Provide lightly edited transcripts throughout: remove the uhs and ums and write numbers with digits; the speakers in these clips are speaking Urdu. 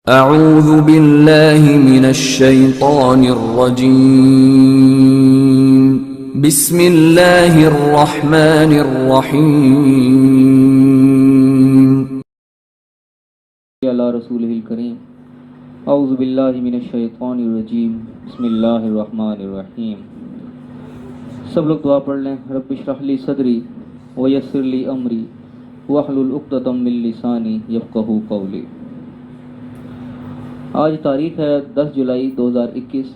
اعوذ باللہ من الشیطان الرجیم بسم اللہ الرحمن الرحیم علی رسولہ الکریم اعوذ باللہ من الشیطان الرجیم بسم اللہ الرحمن الرحیم۔ سب لوگ دعا پڑھ لیں۔ رب اشرح لی صدری ویسر لی امری واحلل عقدۃ من لسانی یفقہوا قولی۔ آج تاریخ ہے 10 جولائی 2021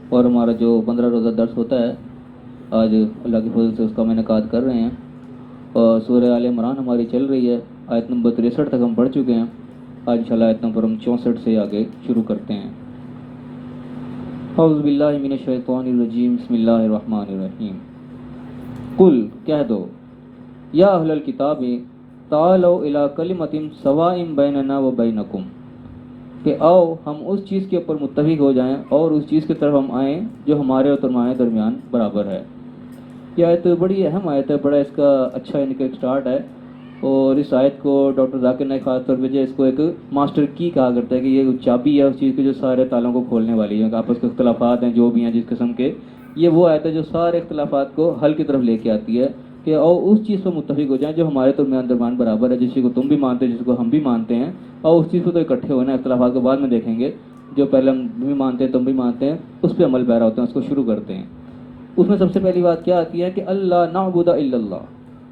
اور ہمارا جو 15 روزہ درس ہوتا ہے آج اللہ کے فضل سے اس کا ہم انعقاد کر رہے ہیں، اور سورہ آل عمران ہماری چل رہی ہے، آیت نمبر 63 تک ہم پڑھ چکے ہیں۔ آج انشاءاللہ آیت نمبر ہم 64 سے آگے شروع کرتے ہیں۔ اعوذ باللہ من الشیطان الرجیم بسم اللہ الرحمن الرحیم۔ قل کہہ دو، یا اہل الکتاب تعالوا الی کلمۃ سواء بیننا و بینکم، کہ آؤ ہم اس چیز کے اوپر متفق ہو جائیں اور اس چیز کی طرف ہم آئیں جو ہمارے اور تمہارے درمیان برابر ہے۔ یہ آیت بڑی اہم آیت ہے، بڑا اس کا اچھا ان کا ایک سٹارٹ ہے، اور اس آیت کو ڈاکٹر ذاکر نے خاص طور پہ اس کو ایک ماسٹر کی کہا کرتا ہے کہ یہ چابی ہے اس چیز کی جو سارے تالوں کو کھولنے والی ہے۔ آپس کے اختلافات ہیں جو بھی ہیں جس قسم کے، یہ وہ آیت ہے جو سارے اختلافات کو حل کی طرف لے کے آتی ہے کہ اور اس چیز پر متفق ہو جائیں جو ہمارے درمیان برابر ہے، جس کو تم بھی مانتے ہیں جس کو ہم بھی مانتے ہیں، اور اس چیز کو تو اکٹھے ہونا ہے۔ اختلافات کو بعد میں دیکھیں گے، جو پہلے ہم بھی مانتے ہیں تم بھی مانتے ہیں اس پہ عمل پیرا ہوتے ہیں، اس کو شروع کرتے ہیں۔ اس میں سب سے پہلی بات کیا آتی ہے کہ اللہ نعبد الا اللہ،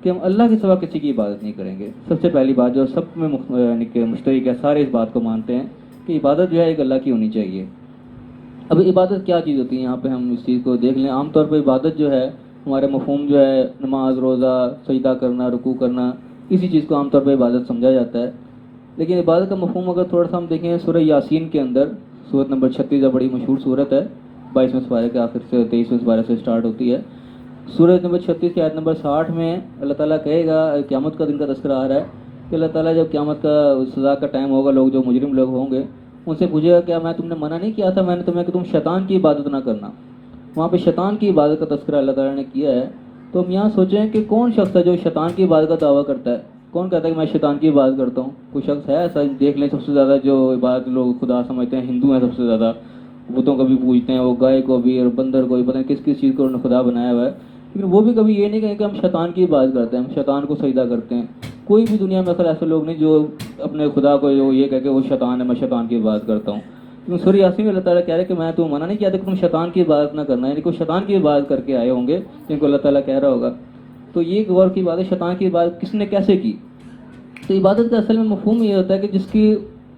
کہ ہم اللہ کے سوا کسی کی عبادت نہیں کریں گے۔ سب سے پہلی بات جو سب میں مشترک ہے، سارے اس بات کو مانتے ہیں کہ عبادت جو ہے ایک اللہ کی ہونی چاہیے۔ اب عبادت کیا چیز ہوتی ہے، یہاں پہ ہم اس چیز کو دیکھ لیں۔ عام طور پہ عبادت جو ہے ہمارے مفہوم جو ہے نماز، روزہ، سجدہ کرنا، رکوع کرنا، اسی چیز کو عام طور پہ عبادت سمجھا جاتا ہے۔ لیکن عبادت کا مفہوم اگر تھوڑا سا ہم دیکھیں سورہ یاسین کے اندر، سورت نمبر 36 ہے، بڑی مشہور سورت ہے، 22ویں سپارے کے آخر سے 23ویں سپارے سے سٹارٹ ہوتی ہے۔ سورت نمبر 36 کی آیت نمبر 60 میں اللہ تعالیٰ کہے گا، قیامت کا دن کا تذکرہ آ رہا ہے کہ اللہ تعالیٰ جب قیامت کا سزا کا ٹائم ہوگا، لوگ جو مجرم لوگ ہوں گے ان سے پوچھے گا کیا میں تم نے منع نہیں کیا تھا، میں نے تمہیں کہ تم شیطان کی عبادت نہ کرنا۔ وہاں پہ شیطان کی عبادت کا تذکرہ اللہ تعالیٰ نے کیا ہے۔ تو ہم یہاں سوچیں کہ کون شخص ہے جو شیطان کی عبادت کا دعویٰ کرتا ہے؟ کون کہتا ہے کہ میں شیطان کی عبادت کرتا ہوں؟ کوئی شخص ہے ایسا؟ دیکھ لیں، سب سے زیادہ جو عبادت لوگ خدا سمجھتے ہیں ہندو ہیں، سب سے زیادہ بتوں کو بھی پوجتے ہیں، وہ گائے کو بھی اور بندر کو بھی، پتہ نہیں کس کس چیز کو انہوں نے خدا بنایا ہوا ہے، لیکن وہ بھی کبھی یہ نہیں کہیں کہ ہم شیطان کی عبادت کرتے ہیں، ہم شیطان کو سجدہ کرتے ہیں۔ کوئی بھی دنیا میں ایسے لوگ نہیں جو اپنے خدا کو جو یہ کہہ کہ وہ شیطان ہے، میں شیطان کی عبادت کرتا ہوں۔ کیونکہ سورہ یاسین میں اللہ تعالیٰ کہہ رہے کہ میں تمہیں منع نہیں کیا تھا کہ تم شیطان کی عبادت نہ کرنا، یعنی کوئی شیطان کی عبادت کر کے آئے ہوں گے جن کو اللہ تعالیٰ کہہ رہا ہوگا۔ تو یہ غور کی بات ہے، شیطان کی عبادت کس نے کیسے کی؟ تو عبادت کا اصل میں مفہوم یہ ہوتا ہے کہ جس کی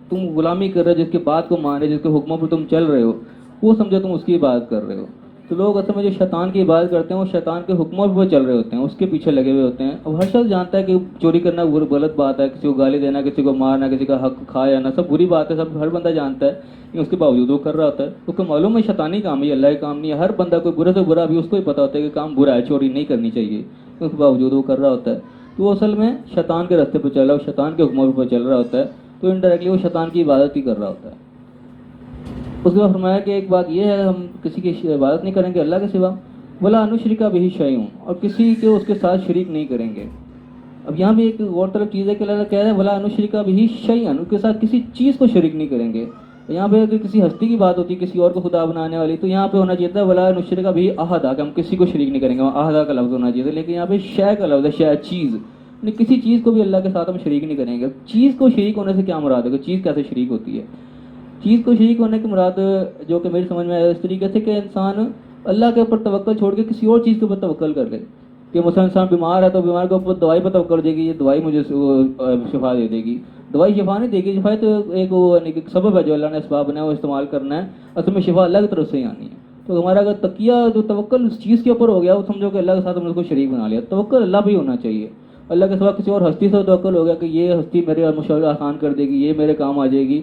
تم غلامی کر رہے ہو، جس کی بات کو مان رہے ہو، جس کے حکموں پر تم چل رہے ہو، وہ سمجھو تم اس کی عبادت کر رہے ہو۔ تو لوگ اصل میں جو شیطان کی عبادت کرتے ہیں وہ شیطان کے حکموں پر چل رہے ہوتے ہیں، اس کے پیچھے لگے ہوئے ہوتے ہیں۔ اب ہر شخص جانتا ہے کہ چوری کرنا غلط بات ہے، کسی کو گالی دینا، کسی کو مارنا، کسی کا حق کھا جانا سب بری بات ہے، سب ہر بندہ جانتا ہے، لیکن اس کے باوجود وہ کر رہا ہوتا ہے۔ اس کو معلوم ہے شیطانی کام ہے، اللہ کا کام نہیں ہے۔ ہر بندہ کوئی برے سے برا بھی اس کو ہی پتہ ہوتا ہے کہ کام برا ہے، چوری نہیں کرنی چاہیے، اس کے باوجود وہ کر رہا ہوتا ہے۔ تو وہ اصل میں شیطان کے راستے پہ چل رہا ہے، شیطان کے حکموں پر چل رہا ہوتا ہے، تو انڈائریکٹلی وہ شیطان کی عبادت ہی کر رہا ہوتا ہے۔ اس کے بعد فرمایا کہ ایک بات یہ ہے، ہم کسی کی عبادت نہیں کریں گے اللہ کے سوا، ولا نشرک بہ شیئا، اور کسی کو اس کے ساتھ شریک نہیں کریں گے۔ اب یہاں بھی ایک غور طلب چیز ہے کہ اللہ کہہ رہے ہیں ولا نشرک بہ شیئا، اس کے ساتھ کسی چیز کو شریک نہیں کریں گے۔ یہاں پہ اگر کسی ہستی کی بات ہوتی ہے کسی اور کو خدا بنانے والی، تو یہاں پہ ہونا چاہیے تھا ولا نشرک بہ احدا، کہ ہم کسی کو شریک نہیں کریں گے، وہاں احدا کا لفظ ہونا چاہیے تھا، لیکن یہاں پہ شے کا لفظ ہے، شے چیز، یعنی کسی چیز کو بھی اللہ کے ساتھ ہم شریک نہیں کریں گے۔ چیز کو شریک ہونے سے کیا مراد ہے کہ چیز کیسے شریک ہوتی ہے؟ چیز کو شریک ہونے کی مراد جو کہ میری سمجھ میں آیا اس طریقے سے کہ انسان اللہ کے اوپر توکل چھوڑ کے کسی اور چیز کے اوپر توکل کر لے، کہ مثلا انسان بیمار ہے تو بیمار کے اوپر دوائی پر توکل دے گی، یہ دوائی مجھے شفا دے دے گی۔ دوائی شفا نہیں دے گی، شفا تو ایک سبب ہے جو اللہ نے اسباب بنایا وہ استعمال کرنا ہے، اصل میں شفا اللہ کی طرف سے ہی آنی ہے۔ تو ہمارا اگر تقیہ جو توکل اس چیز کے اوپر ہو گیا، وہ سمجھو کہ اللہ کے ساتھ ہم نے اس کو شریک بنا لیا۔ توکل اللہ بھی ہونا چاہیے، اللہ کے سوا کسی اور ہستی سے توکل ہو گیا کہ یہ ہستی میرے مشکل آسان کر دے گی، یہ میرے کام آ جائے گی،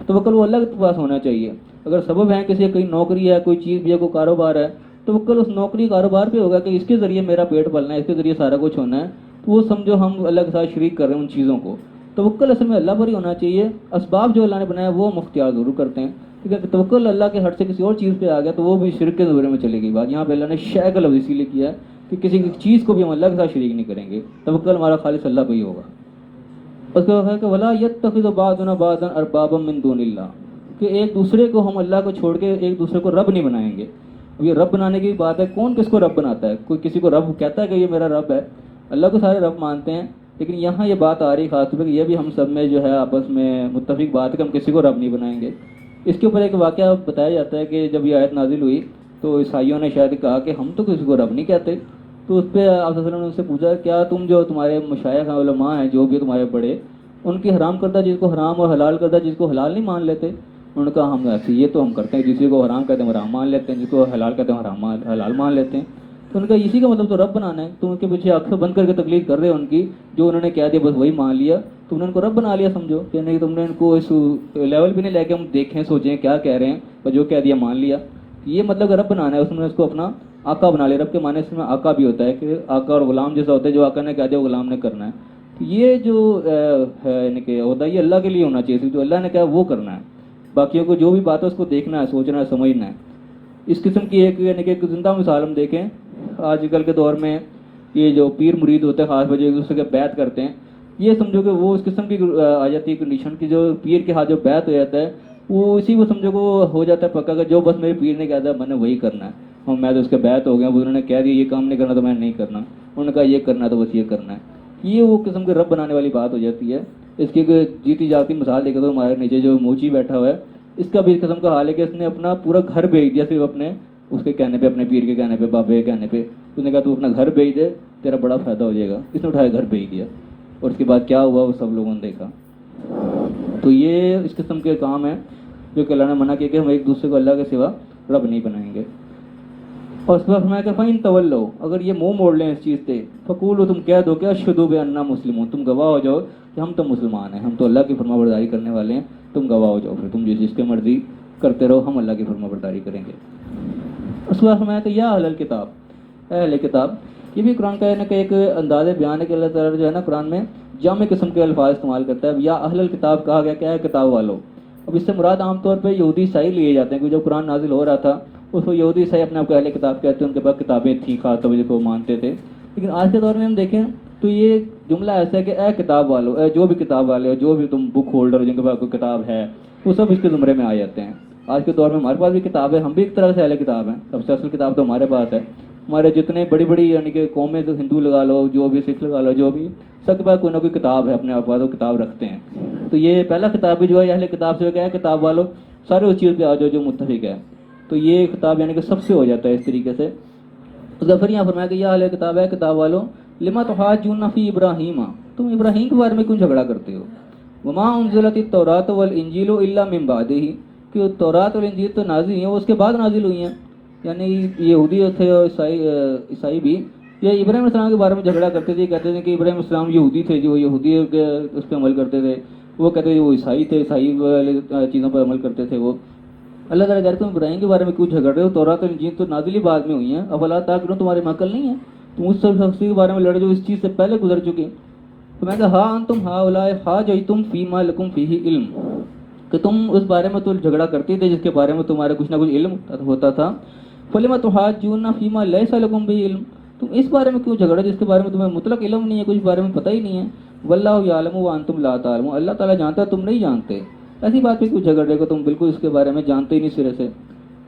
توکل وہ اللہ کے پاس ہونا چاہیے۔ اگر سبب ہے کسی کوئی نوکری ہے، کوئی چیز بھی ہے، کوئی کاروبار ہے، توکل اس نوکری کاروبار پہ ہوگا کہ اس کے ذریعے میرا پیٹ پلنا ہے، اس کے ذریعے سارا کچھ ہونا ہے، تو وہ سمجھو ہم اللہ کے ساتھ شریک کر رہے ہیں ان چیزوں کو۔ توکل اصل میں اللہ پر ہی ہونا چاہیے، اسباب جو اللہ نے بنایا وہ ہم اختیار ضرور کرتے ہیں، ٹھیک ہے کہ توکل اللہ کے ہٹ سے کسی اور چیز پہ آ گیا تو وہ بھی شرک کے زمرے میں چلے گی بات۔ یہاں پہ اللہ نے شے کا لفظ اسی لیے کیا ہے کہ کسی چیز کو بھی ہم اللہ کے ساتھ شریک نہیں کریں گے، توکل ہمارا خالص اللہ پہ ہی ہوگا۔ اس کا ہے کہ ولا یتخذ بعضنا بعضا اربابا من دون اللہ، کہ ایک دوسرے کو ہم اللہ کو چھوڑ کے ایک دوسرے کو رب نہیں بنائیں گے. اب یہ رب بنانے کی بات ہے، کون کس کو رب بناتا ہے؟ کوئی کسی کو رب کہتا ہے کہ یہ میرا رب ہے؟ اللہ کو سارے رب مانتے ہیں، لیکن یہاں یہ بات آ رہی خاص طور پہ کہ یہ بھی ہم سب میں جو ہے آپس میں متفق بات ہے کہ ہم کسی کو رب نہیں بنائیں گے. اس کے اوپر ایک واقعہ بتایا جاتا ہے کہ جب یہ آیت نازل ہوئی تو عیسائیوں نے شاید کہا کہ ہم تو کسی کو رب نہیں کہتے. تو اس پہ آپ صلی اللہ علیہ وسلم نے ان سے پوچھا کیا تم جو تمہارے مشائخ ہیں، علماء ہیں، جو بھی تمہارے بڑے، ان کی حرام کردہ چیز کو حرام اور حلال کردہ چیز کو حلال نہیں مان لیتے؟ انہوں نے کہا ہم ایسے یہ تو ہم کرتے ہیں، جسی کو حرام کہتے ہیں حرام مان لیتے ہیں، جس کو حلال کہتے ہیں حلال مان لیتے ہیں. تو ان کا اسی کا مطلب تو رب بنانا ہے. تم ان کے پیچھے آنکھیں بند کر کے تقلید کر رہے ہو ان کی، جو انہوں نے کہہ دیا بس وہی مان لیا، تم نے ان کو رب بنا لیا سمجھو. یعنی کہ تم نے ان کو اس لیول بھی نہیں لے کے ہم دیکھیں سوچیں کیا کہہ رہے ہیں، بس جو کہہ دیا مان لیا. یہ مطلب رب بنانا ہے، اس نے اس کو اپنا آقا بنا لیا. رب کے معنی اس میں آقا بھی ہوتا ہے کہ آقا اور غلام جیسا ہوتا ہے، جو آقا نے کہہ دیا وہ غلام نے کرنا ہے. یہ جو ہے یعنی کہ ہوتا ہے یہ اللہ کے لیے ہونا چاہیے، جو اللہ نے کہا وہ کرنا ہے. باقیوں کو جو بھی بات ہے اس کو دیکھنا ہے، سوچنا ہے، سمجھنا ہے. اس قسم کی ایک یعنی کہ ایک زندہ مثال ہم دیکھیں آج کل کے دور میں، یہ جو پیر مرید ہوتے ہیں خاص وجہ ایک دوسرے کے بیعت کرتے ہیں، یہ سمجھو کہ وہ اس قسم کی آ جاتی ہے کنڈیشن کی جو پیر کے ہاتھ جو بیعت ہو جاتا ہے وہ اسی کو سمجھو کہ ہو جاتا ہے پکا کہ جو بس میرے پیر نے کہا تھا میں نے وہی کرنا ہے، اور میں تو اس کے بیعت ہو گیا. انہوں نے کہہ دیا یہ کام نہیں کرنا تو میں نہیں کرنا، انہوں نے کہا یہ کرنا تو بس یہ کرنا ہے. یہ وہ قسم کے رب بنانے والی بات ہو جاتی ہے. اس کی ایک جیتی جاتی مثال دیکھے تو ہمارے نیچے جو موچی بیٹھا ہوا ہے، اس کا بھی اس قسم کا حال ہے کہ اس نے اپنا پورا گھر بھیج دیا صرف اپنے اس کے کہنے پہ، اپنے پیر کے کہنے پہ، بابے کے کہنے پہ. اس نے کہا تو اپنا گھر بھیج دے تیرا بڑا فائدہ ہو جائے گا. اس نے اٹھایا گھر بھیج دیا، اور اس کے بعد کیا ہوا وہ سب لوگوں نے دیکھا. تو یہ اس قسم کے کام ہیں جو کہ اللہ نے منع کیا کہ ہم ایک دوسرے کو اللہ کے سوا رب نہیں بنائیں گے. اور اس وقت میں کہ فَإِن تَوَلَّوْا، اگر یہ منہ موڑ لیں اس چیز سے، فَقُولُوا، تم کہہ دو کہ اشہدوا بِأَنَّا مُسْلِمُونَ، تم گواہ ہو جاؤ کہ ہم تو مسلمان ہیں، ہم تو اللہ کی فرما برداری کرنے والے ہیں. تم گواہ ہو جاؤ، پھر تم جس کی مرضی کرتے رہو، ہم اللہ کی فرما برداری کریں گے. اس کے بعد فرمایا کہ یا اہل الکتاب، اے اہل کتاب. یہ بھی قرآن کا ہے کہ ایک انداز بیان ہے کہ اللہ تعالیٰ جو ہے نا قرآن میں جامع قسم کے الفاظ استعمال کرتا ہے. یا اہل الکتاب کہا گیا، کیا ہے کتاب والوں. اب اس سے مراد عام طور پہ یہودی عیسائی لیے جاتے ہیں، کیونکہ جب قرآن نازل ہو رہا تھا اس کو یہودی عیسائی اپنے آپ کو اہل کتاب کہتے ہیں، ان کے پاس کتابیں تھیں خاص طور کو مانتے تھے. لیکن آج کے دور میں ہم دیکھیں تو یہ جملہ ایسا ہے کہ اے کتاب والو، اے جو بھی کتاب والے ہو، جو بھی تم بک ہولڈر ہو جن کے پاس کوئی کتاب ہے، وہ سب اس کے زمرے میں آ جاتے ہیں. آج کے دور میں ہمارے پاس بھی کتاب ہے، ہم بھی ایک طرح سے اہل کتاب ہیں. سب سے اصل کتاب تو ہمارے پاس ہے. ہمارے جتنے بڑی بڑی یعنی کہ قومیں، تو ہندو لگا لو، جو بھی سکھ لگا لو، جو بھی سب کے پاس کوئی نہ کوئی کتاب ہے، اپنے آپ پاس وہ کتاب رکھتے ہیں. تو یہ پہلا خطاب بھی جو ہے اہل کتاب سے کیا ہے کتاب والو، سارے اس چیز پہ آ جاؤ جو متفق ہے. تو یہ خطاب یعنی کہ سب سے ہو جاتا ہے اس طریقے سے. تو پھر یہاں فرمایا کہ یا اہل کتاب ہے کتاب والو، لما تحاجون فی ابراہیم، تم ابراہیم کے بارے میں کیوں جھگڑا کرتے ہو. وما انزلت التوراۃ والانجیل الا من بعدہ، کہ تورات اور انجیل تو نازل ہیں وہ اس کے بعد نازل ہوئی ہیں. یعنی یہودی تھے اور عیسائی بھی یہ ابراہیم السلام کے بارے میں جھگڑا کرتے تھے. کہتے تھے کہ ابراہیم السلام یہودی تھے، جو یہودی اس پہ عمل کرتے تھے. وہ کہتے تھے وہ عیسائی تھے، عیسائی والے چیزوں پر عمل کرتے تھے. وہ اللہ تعالیٰ کہتے تم ابراہیم کے بارے میں کیوں جھگڑ رہے ہو، تورات اور انجیل تو نازل ہی بعد میں ہوئی ہیں. افلا تعقلون، تمہارے میں عقل نہیں ہے، تم اس شخص کے بارے میں لڑ جو اس چیز سے پہلے گزر چکے. تو میں کہا ہاں انتم ہؤلاء حاججتم فیما لکم فیہ علم، کہ تم اس بارے میں تو جھگڑا کرتے تھے جس کے بارے میں تمہارے کچھ نہ کچھ علم ہوتا تھا. فلما تحاجون فیما لیس لکم بہ علم، تم اس بارے میں کیوں جھگڑا جس کے بارے میں تمہیں مطلق علم نہیں ہے، کچھ بارے میں پتہ ہی نہیں ہے. واللہ یعلم وانتم لا تعلمون، اللہ تعالیٰ جانتا ہے تم نہیں جانتے. ایسی بات پہ کیوں جھگڑ رہے ہو، تم بالکل اس کے بارے میں جانتے ہی نہیں سرے سے.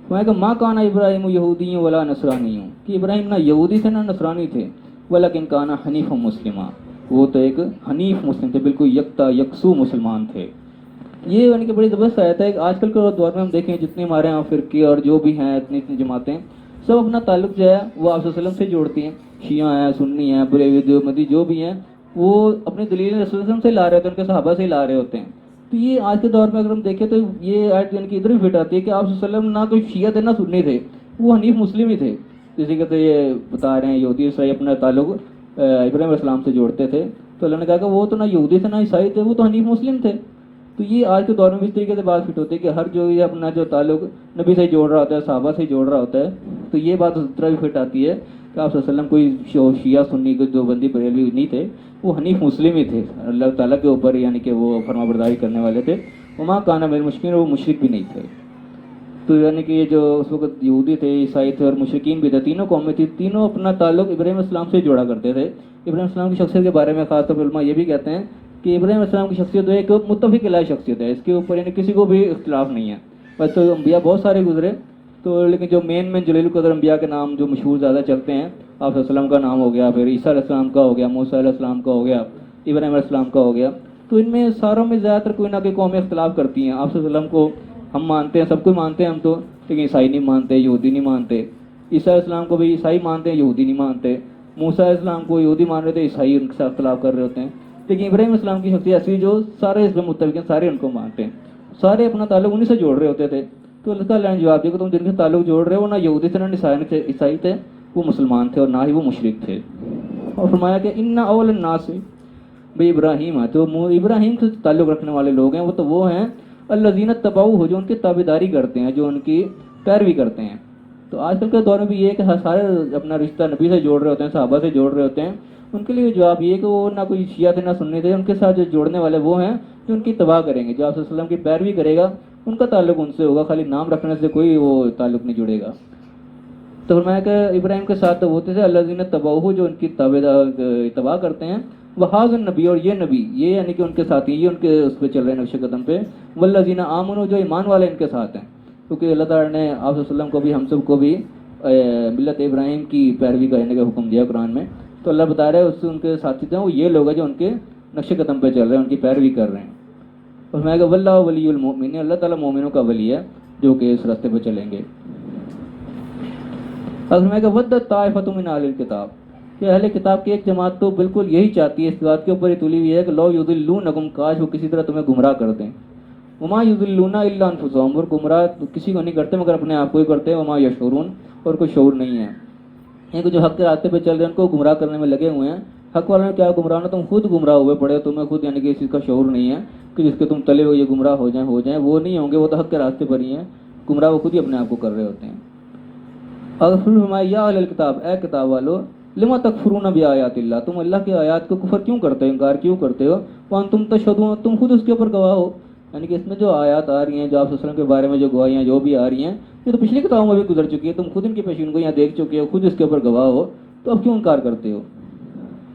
میں کہ ماں کانا ابراہیم یہودی ولا نصرانی، کہ ابراہیم نہ یہودی تھے نہ نصرانی تھے. ولکن کانا حنیف مسلمہ، وہ تو ایک حنیف مسلم تھے، بالکل یکتا یکسو مسلمان تھے. یہ یعنی کہ بڑی زبردست آیت ہے. آج کل کے دور میں ہم دیکھیں جتنے ہمارے یہاں فرقے اور جو بھی ہیں اتنی جماعتیں سب اپنا تعلق جو ہے وہ آپ صلی اللہ علیہ وسلم سے جوڑتی ہیں. شیعہ ہیں، سنی ہیں، بریلوی، دیوبندی، جو بھی ہیں وہ اپنی دلیل رسول صلی اللہ علیہ وسلم سے لا رہے ہوتے ہیں، ان کے صحابہ سے ہی لا رہے ہوتے ہیں. تو یہ آج کے دور میں اگر ہم دیکھیں تو یہ آیت یعنی کہ ادھر ہی فٹ آتی ہے کہ آپ صلی اللہ علیہ وسلم نہ کوئی شیعہ تھے نہ سنی تھے، وہ حنیف مسلم ہی تھے. جیسے کہ یہ بتا رہے ہیں یہودی عیسائی اپنا تعلق ابراہیم علیہ السلام سے جوڑتے تھے. تو اللہ نے کہا کہ وہ تو نہ یہودی تھے نہ عیسائی تھے، وہ تو حنیف مسلم تھے. تو یہ آج کے دور میں بھی اس طریقے سے بات فٹ ہوتی ہے کہ ہر جو یہ اپنا جو تعلق نبی سے جوڑ رہا ہوتا ہے، صحابہ سے جوڑ رہا ہوتا ہے، تو یہ بات اس طرح بھی فٹ آتی ہے کہ آپ صلی اللہ علیہ وسلم کوئی شیعہ سنی کوئی دیوبندی بریلوی نہیں تھے، وہ حنیف مسلم ہی تھے اللہ تعالیٰ کے اوپر، یعنی کہ وہ فرما برداری کرنے والے تھے. وما کانا من المشرکین، وہ مشرک بھی نہیں تھے. تو یعنی کہ یہ جو اس وقت یہودی تھے، عیسائی تھے اور مشرکین بھی تھے، تینوں قومیں تھیں، تینوں اپنا تعلق ابراہیم السلام سے جوڑا کرتے تھے. ابراہیم السلام کی شخصیت کے بارے میں خاص طور پر علماء یہ بھی کہتے ہیں کہ ابراہیم علیہ السلام کی شخصیت ایک متفق علیہ شخصیت ہے، اس کے اوپر یعنی کسی کو بھی اختلاف نہیں ہے. بس تو انبیاء بہت سارے گزرے تو، لیکن جو مین جلیل القدر انبیاء کے نام جو مشہور زیادہ چلتے ہیں، آپ صلی اللہ علیہ وسلم کا نام ہو گیا، پھر عیسیٰ علیہ السلام کا ہو گیا، موسیٰ علیہ السلام کا ہو گیا، ابراہیم علیہ السلام کا ہو گیا. تو ان میں ساروں میں زیادہ تر کوئی نہ کوئی قومیں اختلاف کرتی ہیں. آپ صلی اللہ علیہ وسلم کو ہم مانتے ہیں، سب کو مانتے ہیں ہم تو، لیکن عیسائی نہیں مانتے، یہودی نہیں مانتے. عیسیٰ علیہ السلام کو بھی عیسائی مانتے ہیں، یہودی نہیں مانتے. موسیٰ علیہ السلام کو یہودی مان رہے تھے، عیسائی ان کے ساتھ اختلاف کر رہے ہوتے ہیں. لیکن ابراہیم علیہ السلام کی شخصیت ایسی جو سارے اس میں متفق ہیں، سارے ان کو مانتے ہیں، سارے اپنا تعلق انہیں سے جوڑ رہے ہوتے تھے. تو اللہ تعالیٰ نے جواب دیا کہ تم جن کے تعلق جوڑ رہے ہو نہ یہودی تھے نہ عیسائی تھے، وہ مسلمان تھے اور نہ ہی وہ مشرک تھے. اور فرمایا کہ ان اول الناس بے ابراہیم ہے، تو ابراہیم سے تعلق رکھنے والے لوگ ہیں وہ ہیں الذین اتبعوہ، ہو جو ان کی تابعداری کرتے ہیں، جو ان کی پیروی کرتے ہیں. تو آج کل کے دور میں بھی یہ ہے کہ سارے اپنا رشتہ نبی سے جوڑ رہے ہوتے ہیں، صحابہ سے جوڑ رہے ہوتے ہیں. ان کے لیے جواب یہ ہے کہ وہ نہ کوئی شیعہ تھے نہ سنی تھے، ان کے ساتھ جو جوڑنے والے وہ ہیں جو ان کی اتباع کریں گے. جو آپ صلی اللہ علیہ وسلم کی پیروی کرے گا ان کا تعلق ان سے ہوگا، خالی نام رکھنے سے کوئی وہ تعلق نہیں جڑے گا. تو فرمایا کہ ابراہیم کے ساتھ وہ تھے الذین اتبعوہ، جو ان کی اتباع کرتے ہیں، وہاذ النبی، اور یہ نبی، یہ یعنی کہ ان کے ساتھی، یہ ان کے اس پہ چل رہے ہیں نقش قدم پہ. والذین آمنوا، جو ایمان والے ان کے ساتھ ہیں، کیونکہ اللہ تعالیٰ نے آپ صلی اللہ علیہ وسلم کو بھی ہم سب کو بھی ملت ابراہیم کی پیروی کرنے کا حکم دیا قرآن میں. تو اللہ بتا رہا ہے اس سے ان کے ساتھی تھے وہ یہ لوگ ہیں جو ان کے نقش قدم پہ چل رہے ہیں، ان کی پیروی کر رہے ہیں. اور میں کہ واللہ ولی المؤمنین، اللہ تعالیٰ مومنوں کا ولی ہے جو کہ اس راستے پہ چلیں گے. اور میں کہ ودت طائفۃ من اہل الکتاب، کہ اہل کتاب کی ایک جماعت تو بالکل یہی چاہتی ہے، اس بات کے اوپر ہی تلی ہوئی ہے کہ لو یضلونکم، کاش وہ کسی طرح تمہیں گمراہ کر دیں. وما یضلون الا انفسهم، اور گمراہ کسی کو نہیں کرتے مگر اپنے آپ کو ہی کرتے ہیں. وما یشعرون، اور کوئی شعور نہیں ہے. یہ جو حق کے راستے پہ چل رہے ہیں ان کو گمراہ کرنے میں لگے ہوئے ہیں. حق والوں نے کیا گمراہ ہونا، تم خود گمراہ ہوئے پڑے، تمہیں خود یعنی کہ اس چیز کا شعور نہیں ہے کہ جس کے تم تلے ہوئے یہ گمراہ ہو جائیں وہ نہیں ہوں گے، وہ تو حق کے راستے پر ہی ہیں. گمراہ وہ خود ہی اپنے آپ کو کر رہے ہوتے ہیں. اور پھر فرمایا یا اہل الکتاب، اے کتاب والو، لما تکفرون بآیات اللہ، تم اللہ کی آیات کو کفر کیوں کرتے ہو، انکار کیوں کرتے ہو. وانتم تشہدون، تم خود اس کے اوپر گواہ ہو. یعنی کہ اس میں جو آیات آ رہی ہیں، جو آپ صلی اللہ علیہ وسلم کے بارے میں جو گواہیاں جو بھی آ رہی ہیں، یہ تو پچھلی کتابوں میں بھی گزر چکی ہے، تم خود ان کی پیشین گوئیاں دیکھ چکے ہو، خود اس کے اوپر گواہ ہو، تو اب کیوں انکار کرتے ہو.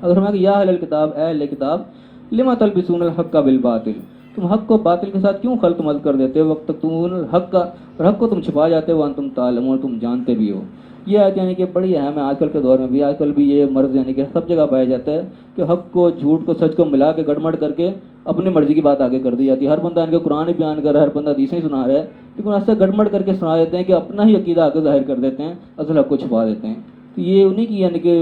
اگر ہمیں کہ یا اہل الکتاب، اے اہل کتاب، لما تلبسون الحق بالباطل، تم حق کو باطل کے ساتھ کیوں خلط ملط کر دیتے ہو. وقت تکتمون الحق، اور حق کو تم چھپا جاتے ہو، وانتم تعلمون، تم جانتے بھی ہو. یہ آیت یعنی کہ بڑی اہم ہے آج کل کے دور میں بھی. آج کل بھی یہ مرض یعنی کہ سب جگہ پایا جاتا ہے کہ حق کو، جھوٹ کو، سچ کو ملا کے گڑمڑ کر کے اپنی مرضی کی بات آگے کر دی جاتی ہے. ہر بندہ ان کے قرآن ہی بیان کر رہا ہے، ہر بندہ حدیثیں ہی سنا رہا ہے، لیکن ایسا گڑمڑ کر کے سنا دیتے ہیں کہ اپنا ہی عقیدہ آگے ظاہر کر دیتے ہیں، اصل حق کو چھپا دیتے ہیں. تو یہ انہیں کی یعنی کہ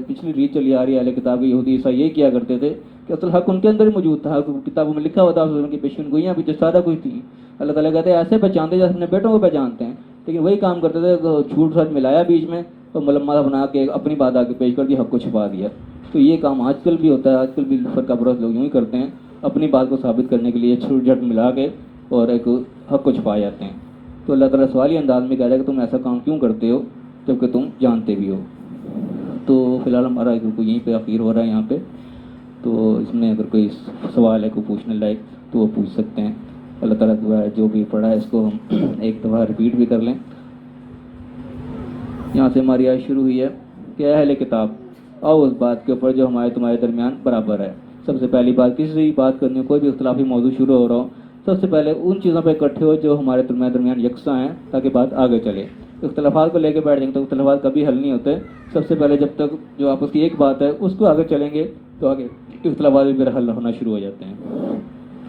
پچھلی ریت چلی آ رہی ہے. اہل کتاب کے یہودی عیسائی یہی کیا کرتے تھے کہ اصل حق ان کے اندر ہی موجود تھا، کتابوں میں لکھا ہوا تھا، ان کی پیشین گوئیاں بھی سارا کچھ تھی. اللہ تعالیٰ کہتے ہیں ایسے پہچانتے جیسے اپنے بیٹوں کو پہچانتے ہیں، لیکن وہی کام کرتے تھے، جھوٹ سچ ملایا بیچ میں اور ملمہ بنا کے اپنی بات آگے پیش کر دی، حق کو چھپا دیا. تو یہ کام آج کل بھی ہوتا ہے، آج کل بھی فرقہ پرست لوگ یوں ہی کرتے ہیں، اپنی بات کو ثابت کرنے کے لیے چھوٹ جھٹ ملا کے اور ایک حق کو چھپا جاتے ہیں. تو اللہ تعالیٰ سوالی انداز میں کہہ رہا ہے کہ تم ایسا کام کیوں کرتے ہو جبکہ تم جانتے بھی ہو. تو فی الحال ہمارا یہیں پہ اخیر ہو رہا ہے یہاں پہ. تو اس میں اگر کوئی سوال ہے کوئی پوچھنے لائق تو وہ پوچھ سکتے ہیں. اللہ تعالیٰ جو بھی پڑھا ہے اس کو ہم ایک دفعہ رپیٹ بھی کر لیں. یہاں سے ہماری آیت شروع ہوئی ہے کہ اہل کتاب آؤ اس بات کے اوپر جو ہمارے تمہارے درمیان برابر ہے. سب سے پہلی بات، کسی سے بات کرنی ہو، کوئی بھی اختلافی موضوع شروع ہو رہا ہو، سب سے پہلے ان چیزوں پہ اکٹھے ہو جو ہمارے درمیان یکساں ہیں تاکہ بات آگے چلے. اختلافات کو لے کے بیٹھ جائیں گے تو اختلافات کبھی حل نہیں ہوتے. سب سے پہلے جب تک جو آپس کی ایک بات ہے اس کو آگے چلیں گے تو آگے اختلافات بھی حل ہونا شروع ہو جاتے ہیں.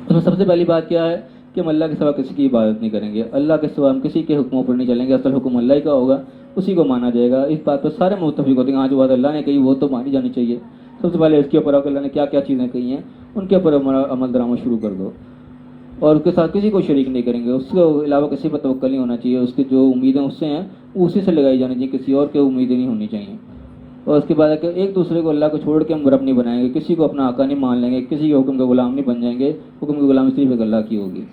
اس میں سب سے پہلی بات کیا ہے کہ ہم اللہ کے سوا کسی کی عبادت نہیں کریں گے، اللہ کے سوا ہم کسی کے حکموں پر نہیں چلیں گے. اصل حکم اللہ ہی کا ہوگا، اسی کو مانا جائے گا. اس بات پر سارے متفق ہوتے ہیں، ہاں جو بات اللہ نے کہی وہ تو مانی جانی چاہیے. سب سے پہلے اس کے اوپر اللہ نے کیا کیا چیزیں کہی ہیں ان کے اوپر عمل درآمد شروع کر دو، اور اس کے ساتھ کسی کو شریک نہیں کریں گے. اس کے علاوہ کسی پر توکل نہیں ہونا چاہیے. اس کی جو امیدیں اس سے ہیں وہ اسی سے لگائی جانی چاہیے، کسی اور کے امیدیں نہیں ہونی چاہیے. اور اس کے بعد ہے کہ ایک دوسرے کو اللہ کو چھوڑ کے ہم رب نہیں بنائیں گے، کسی کو اپنا آقا نہیں مان لیں گے، کسی کے حکم کے غلام نہیں بن جائیں گے. حکم کی غلامی صرف ایک اللہ کی ہوگی.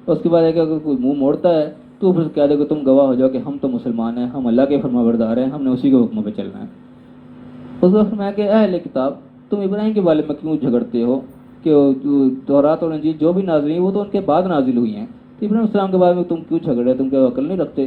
اور اس کے بعد ہے کہ اگر کوئی منہ موڑتا ہے تو پھر کہہ دے کہ تم گواہ ہو جاؤ کہ ہم تو مسلمان ہیں، ہم اللہ کے فرما بردار ہیں، ہم نے اسی کے حکم پہ چلنا ہے. اس وقت میں کہ اہل کتاب تم ابراہیم کے بارے میں کیوں جھگڑتے ہو کہ تورات اور انجیل جو بھی نازل ہوئی وہ تو ان کے بعد نازل ہوئی ہیں. تو ابراہیم السلام کے بارے میں تم کیوں جھگڑے، تم کیا عقل نہیں رکھتے؟